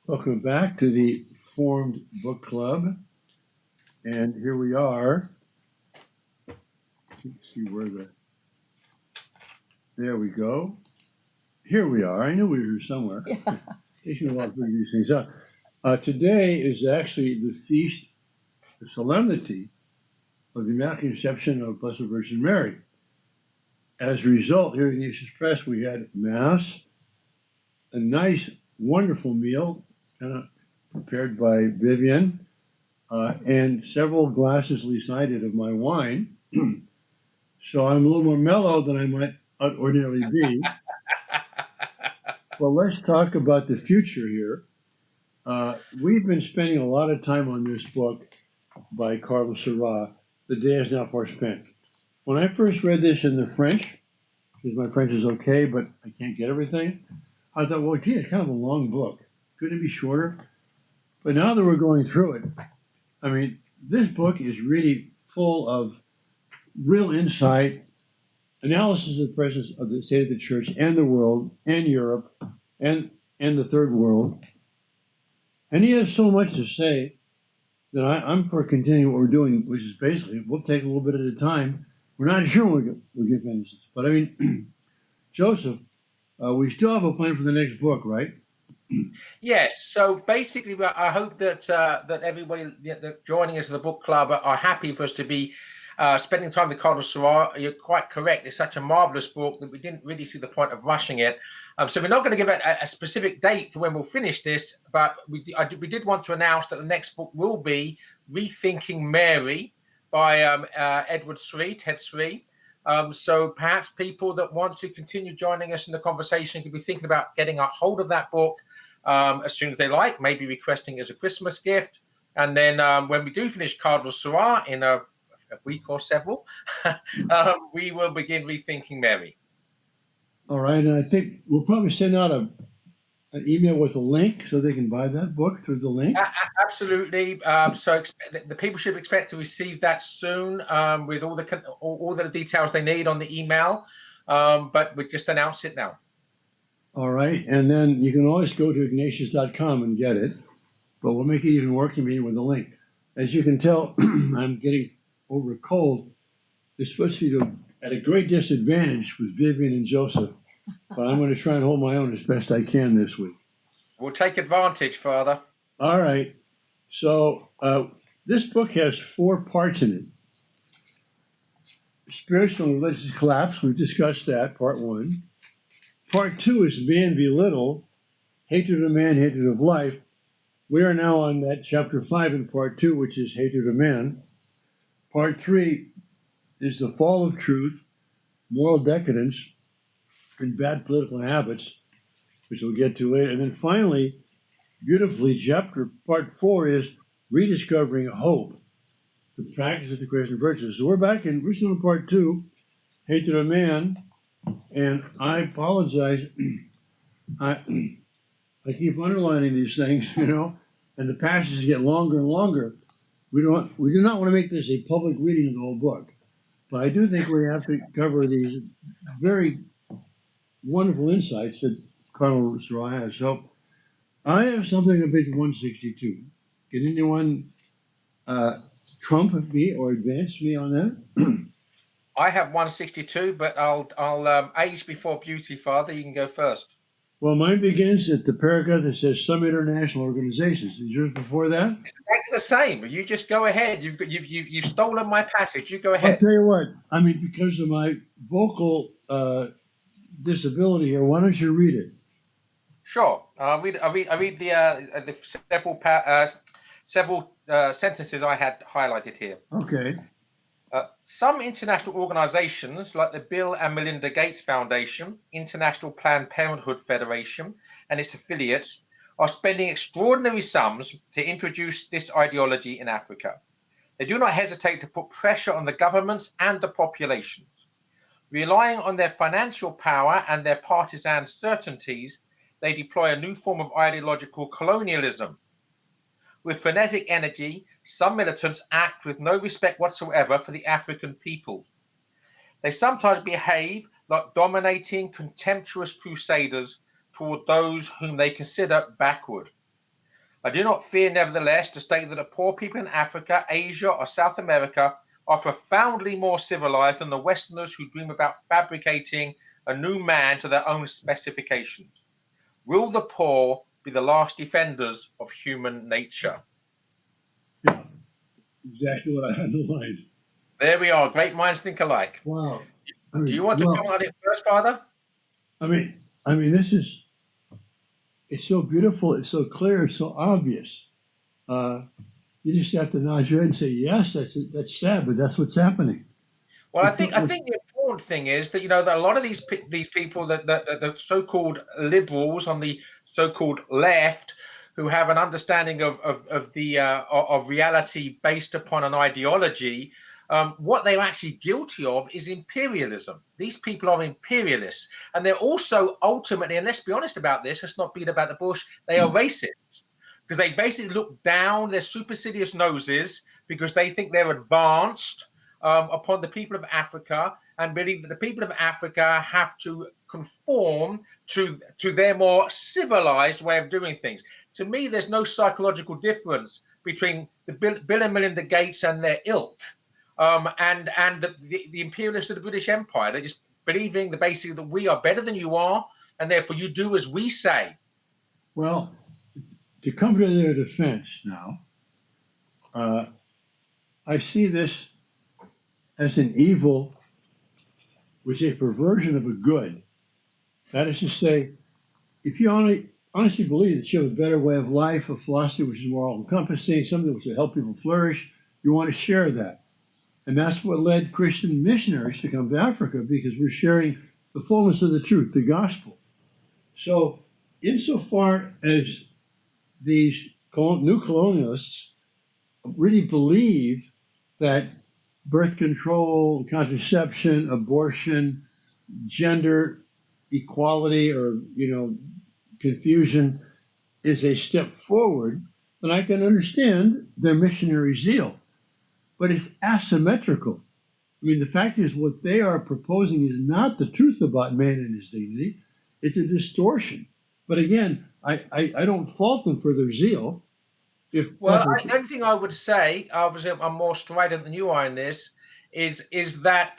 Welcome back to the Formed Book Club. And here we are. Let's see where there we go. Here we are. I knew we were here somewhere. Yeah. Takes me a while to figure these things out. Today is actually the feast, the solemnity of the Immaculate Conception of Blessed Virgin Mary. As a result, here at Ignatius Press, we had Mass, a nice, wonderful meal, kind of prepared by Vivian, and several glasses, at least I did, of my wine. So I'm a little more mellow than I might ordinarily be. Well, let's talk about the future here. We've been spending a lot of time on this book by Cardinal Sarah, The Day is Now Far Spent. When I first read this in the French, because my French is okay, but I can't get everything, I thought, well, gee, it's kind of a long book. Couldn't it be shorter? But now that we're going through it, I mean, this book is really full of real insight, analysis of the presence of the state of the church and the world and Europe and the third world. And he has so much to say that I'm for continuing what we're doing, which is basically we'll take a little bit at a time. We're not sure we'll get finished. But I mean, Joseph, we still have a plan for the next book, right? Yes. So basically, I hope that that everybody that joining us in the book club are happy for us to be spending time with Cardinal Sarah. You're quite correct. It's such a marvelous book that we didn't really see the point of rushing it. So we're not going to give a specific date for when we'll finish this, but we did want to announce that the next book will be Rethinking Mary by Edward Sri, Ted Sri. So perhaps people that want to continue joining us in the conversation could be thinking about getting a hold of that book as soon as they like, maybe requesting it as a Christmas gift. And then when we do finish Cardinal Sarah in a week or several, we will begin Rethinking Mary. All right, and I think we'll probably send out an email with a link so they can buy that book through the link. Absolutely. So the people should expect to receive that soon with all the details they need on the email. But we just announced it now. All right, and then you can always go to ignatius.com and get it, but we'll make it even more convenient with a link. As you can tell, I'm getting over a cold. It's supposed to be at a great disadvantage with Vivian and Joseph, but I'm going to try and hold my own as best I can this week. We'll take advantage, Father. All right. So this book has 4 parts in it. Spiritual and religious collapse, we've discussed that, part 1. Part 2 is man belittled, hatred of man, hatred of life. We are now on that chapter 5 in part 2, which is hatred of man. Part 3 is the fall of truth, moral decadence, and bad political habits, which we'll get to later. And then finally, beautifully, part 4 is rediscovering hope, the practice of the Christian virtues. So we're still in part 2, hatred of man, and I apologize. I keep underlining these things, and the passages get longer and longer. We do not want to make this a public reading of the whole book, but I do think we have to cover these very wonderful insights that Cardinal Sarah has. So I have something on page 162. Can anyone trump me or advance me on that? I have 162, but I'll age before beauty, Father. You can go first. Well, mine begins at the paragraph that says some international organizations. Is yours before that? It's the same. You just go ahead. You've stolen my passage. You go ahead. I'll tell you what. I mean, because of my vocal disability here, why don't you read it? Sure. I'll read the several sentences I had highlighted here. Okay. Some international organizations, like the Bill and Melinda Gates Foundation, International Planned Parenthood Federation, and its affiliates, are spending extraordinary sums to introduce this ideology in Africa. They do not hesitate to put pressure on the governments and the populations. Relying on their financial power and their partisan certainties, they deploy a new form of ideological colonialism. With frenetic energy, some militants act with no respect whatsoever for the African people. They sometimes behave like dominating, contemptuous crusaders toward those whom they consider backward. I do not fear, nevertheless, to state that the poor people in Africa, Asia, or South America are profoundly more civilized than the Westerners who dream about fabricating a new man to their own specifications. Will the poor be the last defenders of human nature? Yeah, exactly what I underlined. There we are. Great minds think alike. Wow. Do you want to comment on it first, Father? I mean, it's so beautiful, it's so clear, it's so obvious. You just have to nod your head and say, yes, that's sad, but that's what's happening. Well, I think the important thing is that that a lot of these people that the so-called liberals on the so-called left, who have an understanding of reality based upon an ideology, what they're actually guilty of is imperialism. These people are imperialists, and they're also ultimately, and let's be honest about this, let's not beat about the bush, they are racists, because they basically look down their supercilious noses because they think they're advanced upon the people of Africa, and believe that the people of Africa have to conform to their more civilized way of doing things. To me, there's no psychological difference between the Bill and Melinda Gates and their ilk, and the imperialists of the British Empire. They're just believing basically that we are better than you are, and therefore you do as we say. Well, to come to their defense now, I see this as an evil, which is a perversion of a good. That is to say, if you honestly believe that you have a better way of life, a philosophy which is more all-encompassing, something which will help people flourish, you want to share that. And that's what led Christian missionaries to come to Africa, because we're sharing the fullness of the truth, the gospel. So, insofar as these new colonialists really believe that birth control, contraception, abortion, gender equality, or confusion is a step forward, then I can understand their missionary zeal. But it's asymmetrical. I mean, the fact is, what they are proposing is not the truth about man and his dignity. It's a distortion. But again, I don't fault them for their zeal. The only thing I would say, obviously I'm more strident than you are in this, is that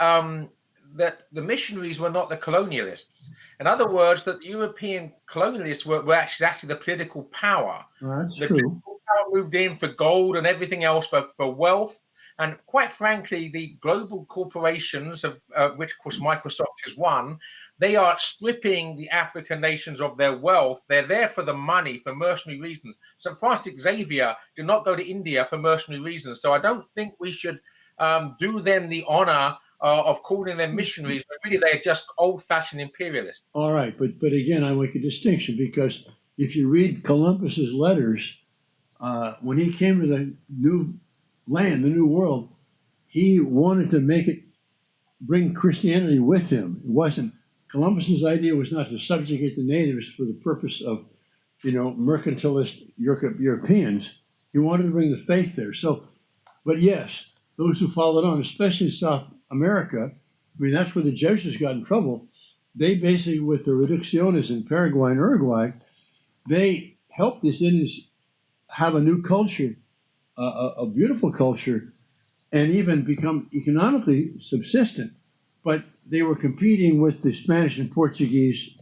that the missionaries were not the colonialists. In other words, that the European colonialists were actually the political power. That's the true. Political power moved in for gold and everything else, for wealth. And quite frankly, the global corporations, of which of course Microsoft is one, they are stripping the African nations of their wealth. They're there for the money, for mercenary reasons. St. Francis Xavier did not go to India for mercenary reasons. So I don't think we should do them the honor of calling them missionaries, but really they're just old-fashioned imperialists. All right, but again, I make a distinction, because if you read Columbus's letters, when he came to the new land, the new world, he wanted to bring Christianity with him. It wasn't, Columbus's idea was not to subjugate the natives for the purpose of, mercantilist Europeans. He wanted to bring the faith there. So, but yes, those who followed on, especially in South America, I mean, that's where the Jesuits got in trouble. They basically, with the reducciones in Paraguay and Uruguay, they helped these Indians have a new culture, a beautiful culture, and even become economically subsistent. But they were competing with the Spanish and Portuguese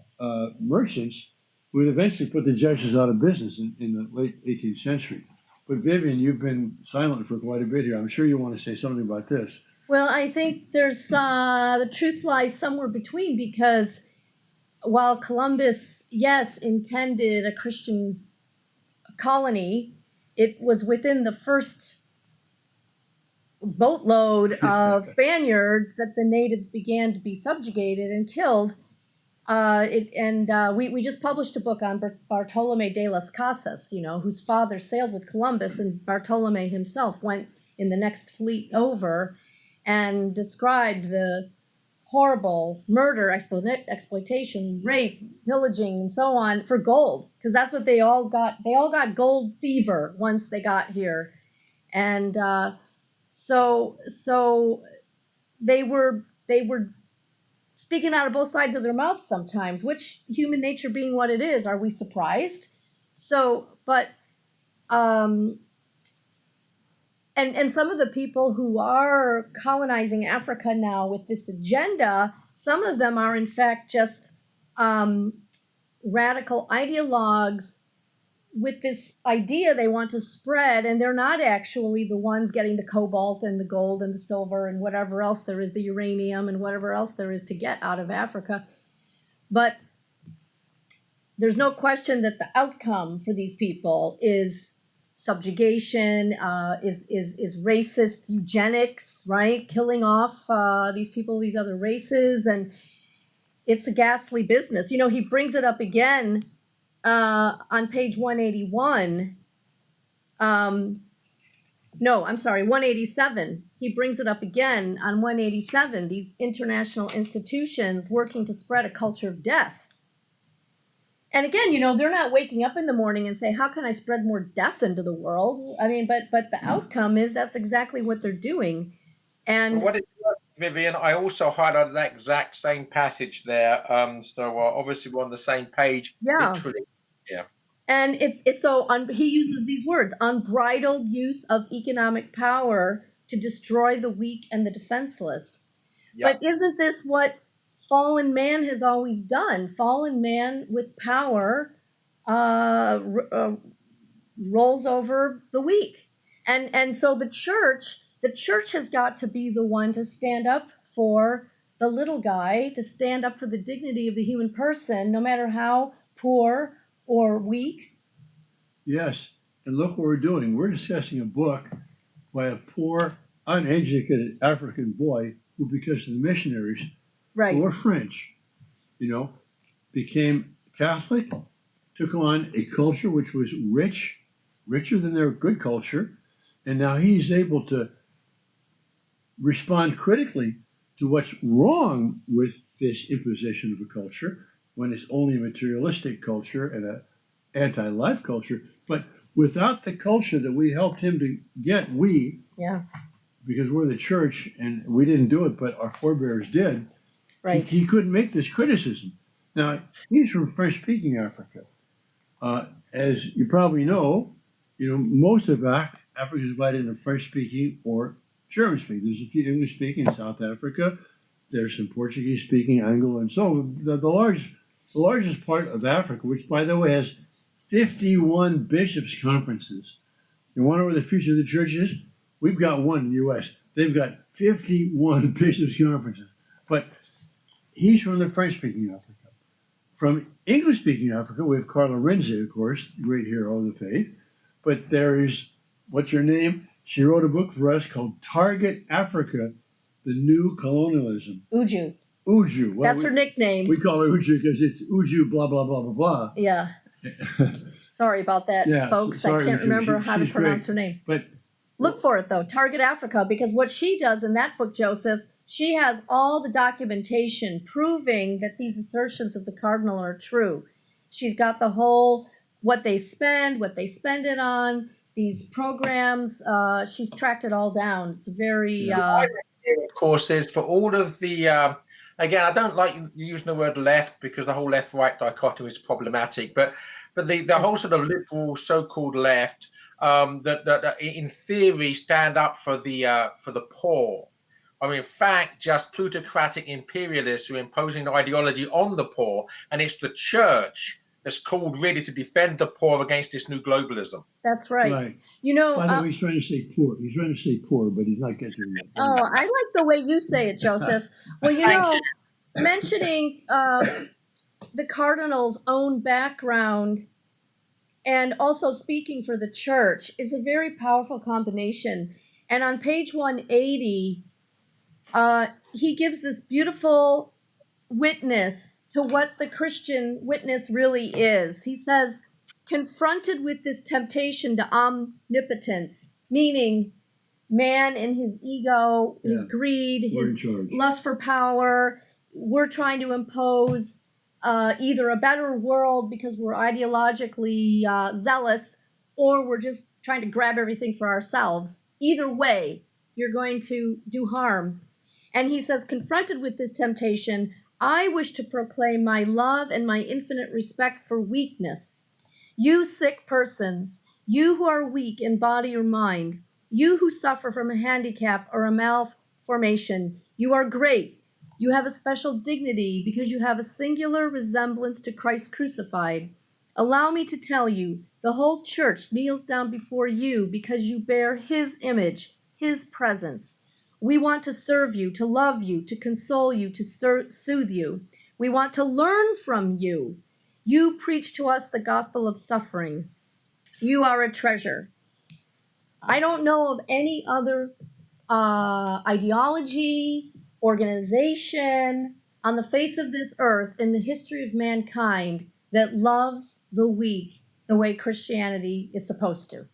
merchants, who would eventually put the Jesuits out of business in the late 18th century. But Vivian, you've been silent for quite a bit here. I'm sure you want to say something about this. Well, I think there's the truth lies somewhere between, because while Columbus, yes, intended a Christian colony, it was within the first boatload of Spaniards that the natives began to be subjugated and killed. We just published a book on Bartolome de las Casas, whose father sailed with Columbus, and Bartolome himself went in the next fleet over and described the horrible murder, exploitation, rape, pillaging, and so on for gold, because that's what they all got. They all got gold fever once they got here, and so they were speaking out of both sides of their mouths sometimes. Which, human nature being what it is, are we surprised? So, but And some of the people who are colonizing Africa now with this agenda, some of them are in fact just radical ideologues with this idea they want to spread, and they're not actually the ones getting the cobalt and the gold and the silver and whatever else there is, the uranium and whatever else there is to get out of Africa. But there's no question that the outcome for these people is subjugation, is racist eugenics, right? Killing off these people, these other races, and it's a ghastly business. You know, he brings it up again on page 181. No, I'm sorry, 187. He brings it up again on 187, these international institutions working to spread a culture of death. And again, you know, they're not waking up in the morning and say, how can I spread more death into the world? I mean, but the outcome is that's exactly what they're doing. And what it was, Vivian, I also highlighted that exact same passage there. So obviously we're on the same page. yeah. Literally. Yeah. And it's so he uses these words: unbridled use of economic power to destroy the weak and the defenseless. Yeah. But isn't this what fallen man has always done? Fallen man with power rolls over the weak, and so the church has got to be the one to stand up for the little guy, to stand up for the dignity of the human person, no matter how poor or weak. Yes, and look what we're doing. We're discussing a book by a poor, uneducated African boy who, because of the missionaries, Right. who were French, you know, became Catholic, took on a culture which was richer than their good culture, and now he's able to respond critically to what's wrong with this imposition of a culture when it's only a materialistic culture and an anti-life culture. But without the culture that we helped him to get, Yeah. because we're the church and we didn't do it, but our forebears did, Right. he couldn't make this criticism. Now, he's from French-speaking Africa. As you probably know, most of Africa is divided into French-speaking or German-speaking. There's a few English-speaking in South Africa. There's some Portuguese-speaking, Anglo, and so the largest part of Africa, which, by the way, has 51 bishops' conferences. You want to know where the future of the church is? We've got one in the U.S. They've got 51 bishops' conferences. But he's from the French-speaking Africa. From English-speaking Africa, we have Cardinal Sarah, of course, great hero of the faith. But there is, what's her name? She wrote a book for us called Target Africa, the New Colonialism. Uju. Uju. Well, That's her nickname. We call her Uju because it's Uju, blah, blah, blah, blah, blah. Yeah. Sorry about that, Yeah, folks. sorry, I can't Uju. remember how to She's pronounce great. her name. But Look for it, though, Target Africa, because what she does in that book, Joseph, she has all the documentation proving that these assertions of the cardinal are true. She's got the whole, what they spend it on, these programs. She's tracked it all down. It's very... Of course, is for all of the... again, I don't like using the word left because the whole left-right dichotomy is problematic, but the whole sort of liberal so-called left that in theory stand up for the poor. I mean, in fact, just plutocratic imperialists who are imposing their ideology on the poor, and it's the church that's called really to defend the poor against this new globalism. That's right. right. You know, By the way, he's trying to say poor. He's trying to say poor, but he's not getting it. Oh, I like the way you say it, Joseph. Well, mentioning the cardinal's own background and also speaking for the church is a very powerful combination. And on page 180, he gives this beautiful witness to what the Christian witness really is. He says, confronted with this temptation to omnipotence, meaning man in his ego, his greed, his lust for power, we're trying to impose either a better world because we're ideologically zealous, or we're just trying to grab everything for ourselves. Either way, you're going to do harm. And he says, confronted with this temptation, I wish to proclaim my love and my infinite respect for weakness. You sick persons, You who are weak in body or mind, you who suffer from a handicap or a malformation, you are great. You have a special dignity because you have a singular resemblance to Christ crucified. Allow me to tell you, the whole church kneels down before you because you bear his image, his presence. We want to serve you, to love you, to console you, to soothe you. We want to learn from you. You preach to us the gospel of suffering. You are a treasure. I don't know of any other ideology, organization on the face of this earth in the history of mankind that loves the weak the way Christianity is supposed to.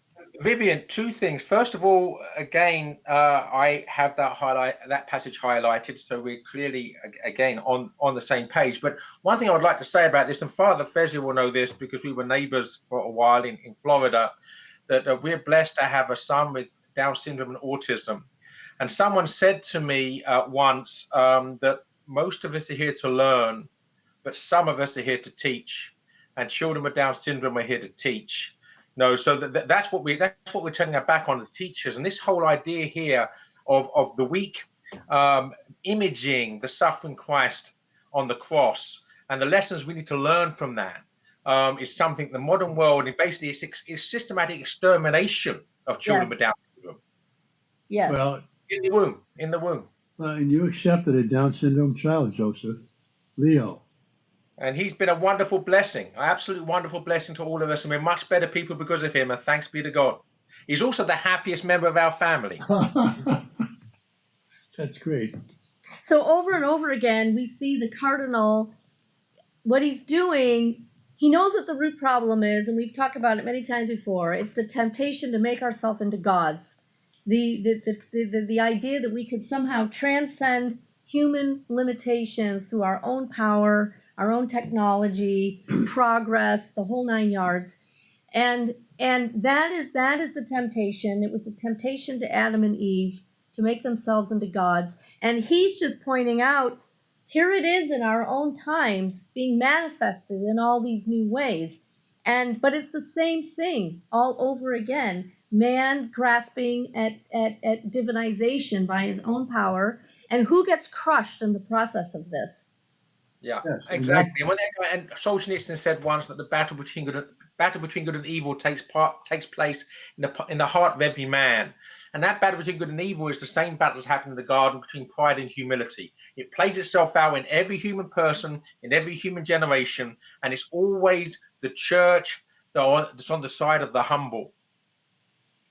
Vivian, two things. First of all, again, I have that passage highlighted, so we're clearly again on the same page. But one thing I would like to say about this, and Father Fessio will know this because we were neighbors for a while in Florida, that we're blessed to have a son with Down syndrome and autism. And someone said to me once that most of us are here to learn, but some of us are here to teach, and children with Down syndrome are here to teach. No, so that's what we're turning our back on, the teachers, and this whole idea here of the weak imaging the suffering Christ on the cross and the lessons we need to learn from that is something the modern world, and basically it's systematic extermination of children with Down syndrome. Yes. Well, in the womb. And you accepted a Down syndrome child, Joseph, Leo. And he's been a wonderful blessing, an absolute wonderful blessing to all of us, and we're much better people because of him, and thanks be to God. He's also the happiest member of our family. That's great. So over and over again, we see the cardinal, what he's doing, he knows what the root problem is, and we've talked about it many times before. It's the temptation to make ourselves into gods. The idea that we could somehow transcend human limitations through our own power, our own technology, progress, the whole 9 yards. And that is the temptation. It was the temptation to Adam and Eve to make themselves into gods. And he's just pointing out, here it is in our own times being manifested in all these new ways. But it's the same thing all over again. Man grasping at divinization by his own power. And who gets crushed in the process of this? Yeah, yes, exactly. And Solzhenitsyn said once that the battle between good and evil takes place in the heart of every man. And that battle between good and evil is the same battle that's happened in the garden between pride and humility. It plays itself out in every human person, in every human generation, and it's always the church that's on the side of the humble.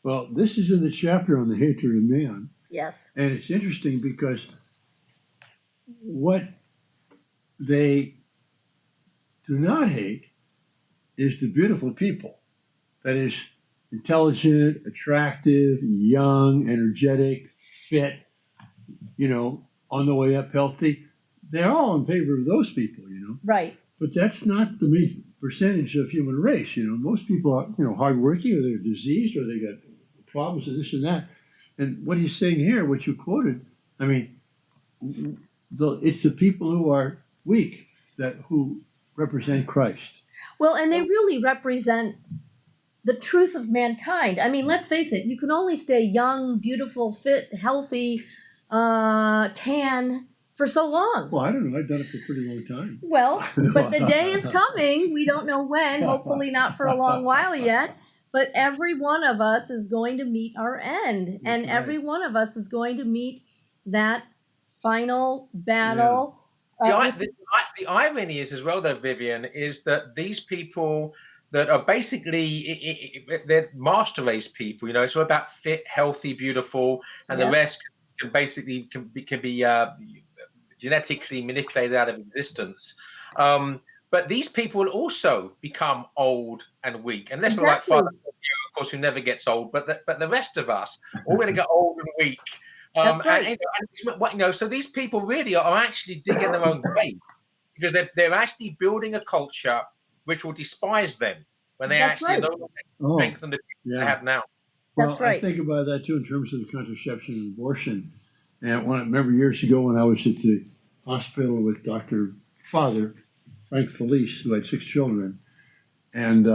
Well, this is in the chapter on the hatred of man. Yes. And it's interesting because what they do not hate is the beautiful people. That is, intelligent, attractive, young, energetic, fit, on the way up, healthy. They're all in favor of those people, Right. But that's not the main percentage of human race. Most people are, hardworking, or they're diseased, or they got problems and this and that. And what he's saying here, what you quoted, I mean, it's the people who are weak who represent Christ. Well, and they really represent the truth of mankind. I mean, let's face it, you can only stay young, beautiful, fit, healthy, tan for so long. Well, I don't know. I've done it for a pretty long time. Well, but the day is coming. We don't know when, hopefully not for a long while yet. But every one of us is going to meet our end. That's and right. Every one of us is going to meet that final battle. Yeah. The irony is as well, though, Vivian, is that these people that are basically, they're master race people, it's all about fit, healthy, beautiful, and the rest can basically be genetically manipulated out of existence. But these people will also become old and weak, unless we're like Father, of course, who never gets old. But the rest of us, all going to get old and weak. That's right. So these people really are actually digging their own grave, because they're actually building a culture which will despise them when they actually no longer strengthen the people they have now. Well, That's right. I think about that too in terms of contraception and abortion. And I remember years ago when I was at the hospital with Father Frank Felice, who had 6 children, and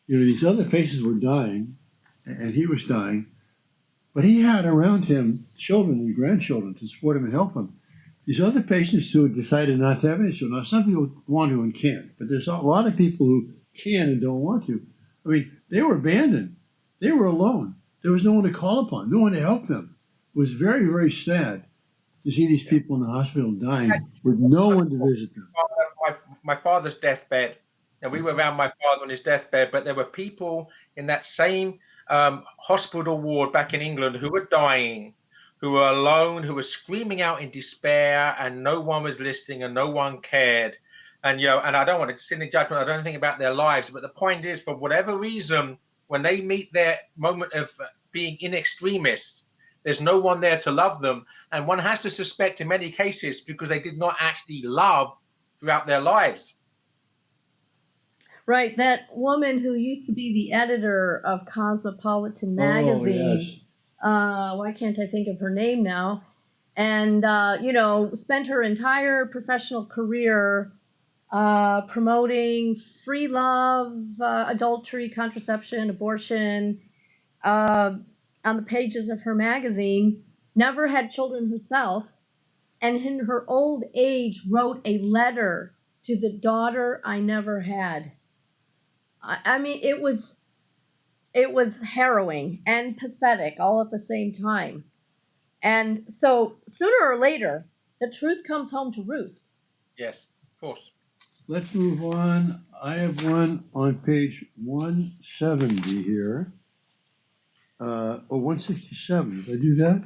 these other patients were dying, and he was dying, but he had around him children and grandchildren to support him and help him. These other patients who decided not to have any children, now some people want to and can't, but there's a lot of people who can and don't want to. I mean, they were abandoned. They were alone. There was no one to call upon, no one to help them. It was very, very sad to see these people in the hospital dying with no one to visit them. My father's deathbed, and we were around my father on his deathbed, but there were people in that same hospital ward back in England who were dying, who were alone, who were screaming out in despair, and no one was listening and no one cared. And and I don't want to sit in judgment, I don't think about their lives, but the point is, for whatever reason, when they meet their moment of being in extremis, there's no one there to love them. And one has to suspect in many cases because they did not actually love throughout their lives. Right, that woman who used to be the editor of Cosmopolitan magazine. Oh, yes. Why can't I think of her name now? And spent her entire professional career promoting free love, adultery, contraception, abortion on the pages of her magazine. Never had children herself, and in her old age wrote a letter to the daughter I never had. I mean, it was harrowing and pathetic all at the same time. And so sooner or later, the truth comes home to roost. Yes, of course. Let's move on. I have one on page 170 here. 167. Did I do that?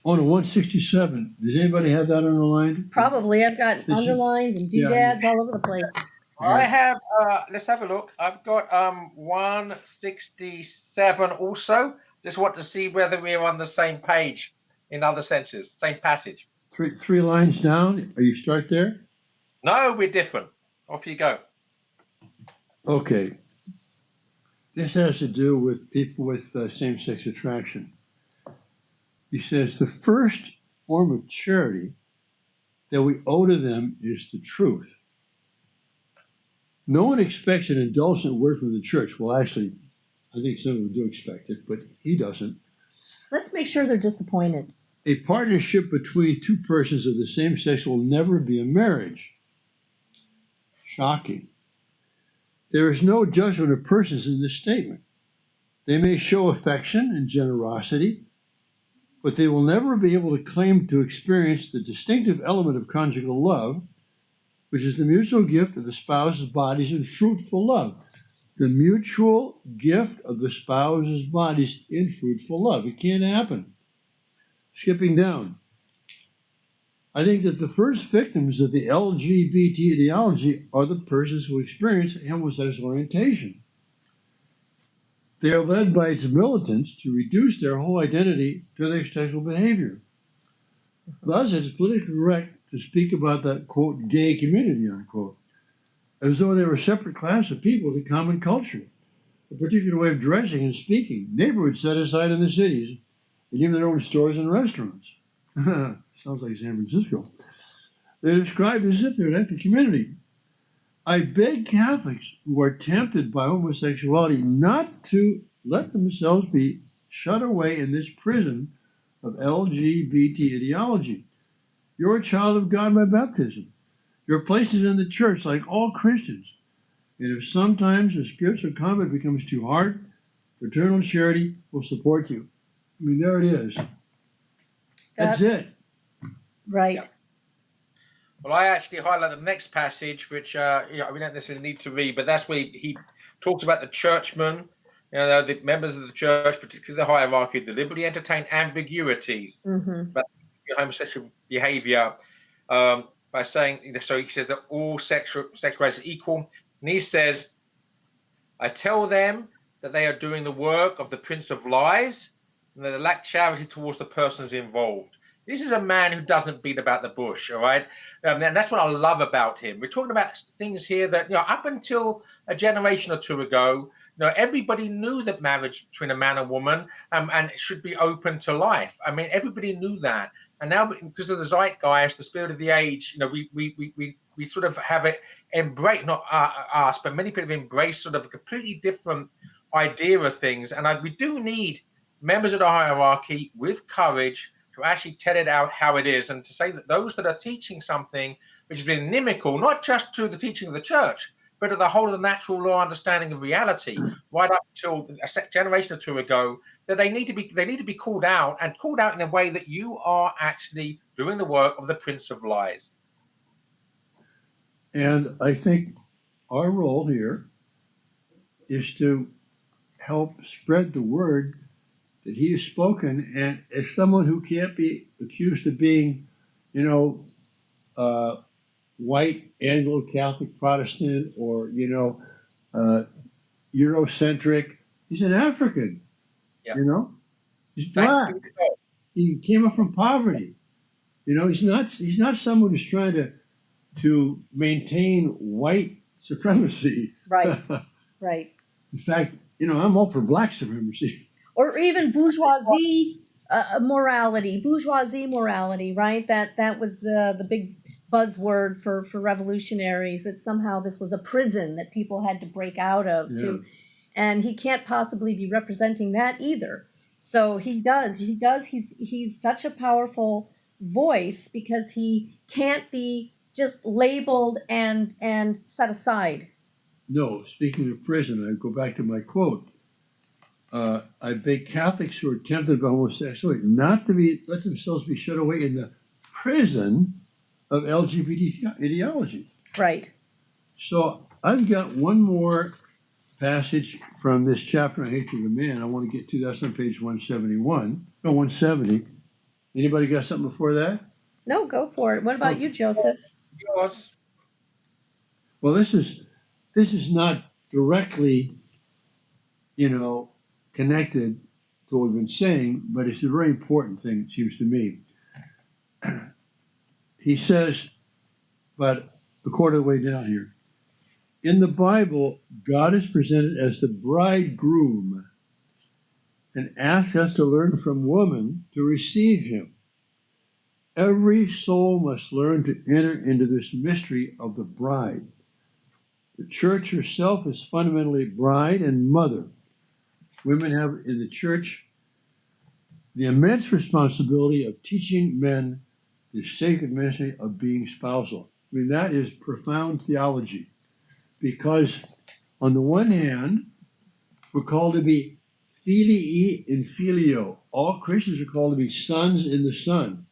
Oh, no, 167. Does anybody have that underlined? Probably. I've got underlines and doodads all over the place. I have, let's have a look. I've got 167 also. Just want to see whether we're on the same page in other senses, same passage. Three lines down. Are you start there? No, we're different. Off you go. Okay. This has to do with people with same-sex attraction. He says the first form of charity that we owe to them is the truth. No one expects an indulgent word from the church. Well, actually, I think some of them do expect it, but he doesn't. Let's make sure they're disappointed. A partnership between two persons of the same sex will never be a marriage. Shocking. There is no judgment of persons in this statement. They may show affection and generosity, but they will never be able to claim to experience the distinctive element of conjugal love, which is the mutual gift of the spouse's bodies in fruitful love. The mutual gift of the spouse's bodies in fruitful love. It can't happen. Skipping down. I think that the first victims of the LGBT ideology are the persons who experience homosexual orientation. They are led by its militants to reduce their whole identity to their sexual behavior. Thus, it is politically correct to speak about the, quote, gay community, unquote, as though they were a separate class of people with a common culture, a particular way of dressing and speaking, neighborhoods set aside in the cities, and even their own stores and restaurants. Sounds like San Francisco. They're described as if they're an ethnic community. I beg Catholics who are tempted by homosexuality not to let themselves be shut away in this prison of LGBT ideology. You're a child of God by baptism. Your place is in the church like all Christians. And if sometimes the spiritual combat becomes too hard, fraternal charity will support you. I mean, there it is. That's it. Right. Yeah. Well, I actually highlight the next passage, which we don't necessarily need to read, but that's where he talks about the churchmen, the members of the church, particularly the hierarchy, deliberately entertain ambiguities about homosexual behavior by saying, so he says that all sexual rights are equal. And he says, I tell them that they are doing the work of the Prince of Lies, and that they lack charity towards the persons involved. This is a man who doesn't beat about the bush, all right? And that's what I love about him. We're talking about things here that, up until a generation or two ago, everybody knew that marriage between a man and woman and it should be open to life. I mean, everybody knew that. And now, because of the zeitgeist, the spirit of the age, we we sort of have it embraced, not us, but many people have embraced sort of a completely different idea of things. And we do need members of the hierarchy with courage to actually tell it out how it is, and to say that those that are teaching something which has been inimical, not just to the teaching of the church, but to the whole of the natural law understanding of reality, right up till a generation or two ago, that they need to be called out, and called out in a way that you are actually doing the work of the Prince of Lies. And I think our role here is to help spread the word that he has spoken. And as someone who can't be accused of being, white Anglo-Catholic Protestant, or Eurocentric, he's an African. Yeah. He's black. He came up from poverty. He's not someone who's trying to maintain white supremacy. Right. Right. In fact, I'm all for black supremacy. Or even bourgeoisie morality, right? That was the big buzzword for revolutionaries, that somehow this was a prison that people had to break out of. Yeah. And he can't possibly be representing that either. So he's such a powerful voice, because he can't be just labeled and set aside. No, speaking of prison, I go back to my quote. I beg Catholics who are tempted by homosexuality not to let themselves be shut away in the prison of LGBT ideology. Right. So I've got one more passage from this chapter on Hatred of Man I want to get to. That's on page 170. Anybody got something before that? No, go for it. What about you, Joseph? Yours. Well, this is not directly, connected to what we've been saying, but it's a very important thing, it seems to me. He says, but a quarter of the way down here, in the Bible, God is presented as the bridegroom and asks us to learn from woman to receive him. Every soul must learn to enter into this mystery of the bride. The church herself is fundamentally bride and mother. Women have in the church the immense responsibility of teaching men the sacred mystery of being spousal. I mean, that is profound theology, because on the one hand, we're called to be filii in filio. All Christians are called to be sons in the Son.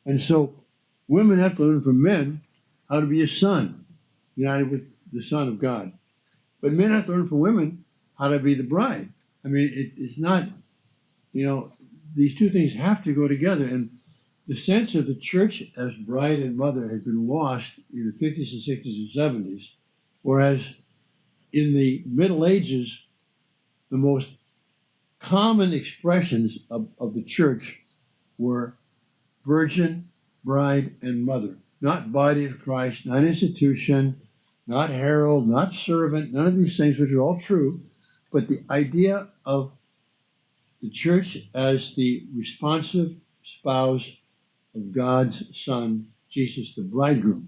And so women have to learn from men how to be a son, united with the Son of God. But men have to learn from women how to be the bride. I mean, it's not, these two things have to go together. And the sense of the church as bride and mother has been lost in the 50s and 60s and 70s, whereas in the Middle Ages, the most common expressions of the church were virgin, bride, and mother. Not body of Christ, not institution, not herald, not servant, none of these things, which are all true, but the idea of the church as the responsive spouse of God's Son, Jesus, the bridegroom.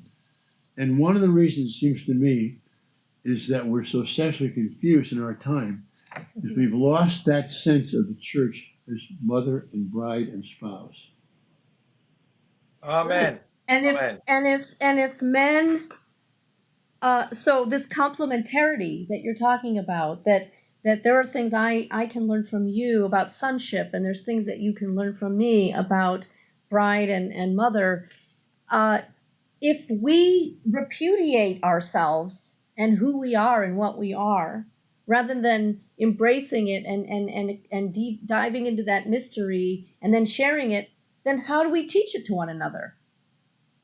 And one of the reasons, it seems to me, is that we're so sexually confused in our time, is we've lost that sense of the church as mother and bride and spouse. Amen. And if men, so this complementarity that you're talking about, that there are things I can learn from you about sonship, and there's things that you can learn from me about bride and mother. If we repudiate ourselves and who we are and what we are, rather than embracing it and deep diving into that mystery and then sharing it, then how do we teach it to one another?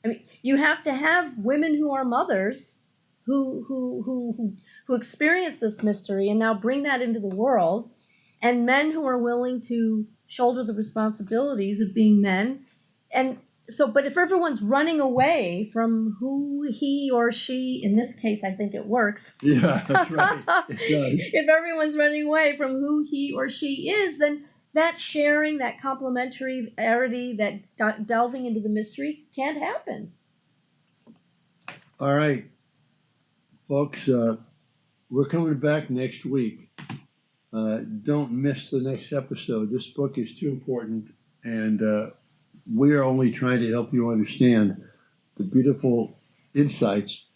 I mean, you have to have women who are mothers who experience this mystery and now bring that into the world, and men who are willing to shoulder the responsibilities of being men. And so, but if everyone's running away from who he or she, in this case, I think it works. Yeah, that's right. It does. If everyone's running away from who he or she is, then that sharing, that complementarity, that delving into the mystery can't happen. All right, folks, we're coming back next week. Don't miss the next episode. This book is too important, and we are only trying to help you understand the beautiful insights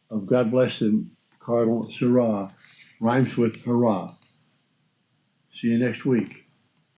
of God bless him, Cardinal Sarah, rhymes with hurrah. See you next week.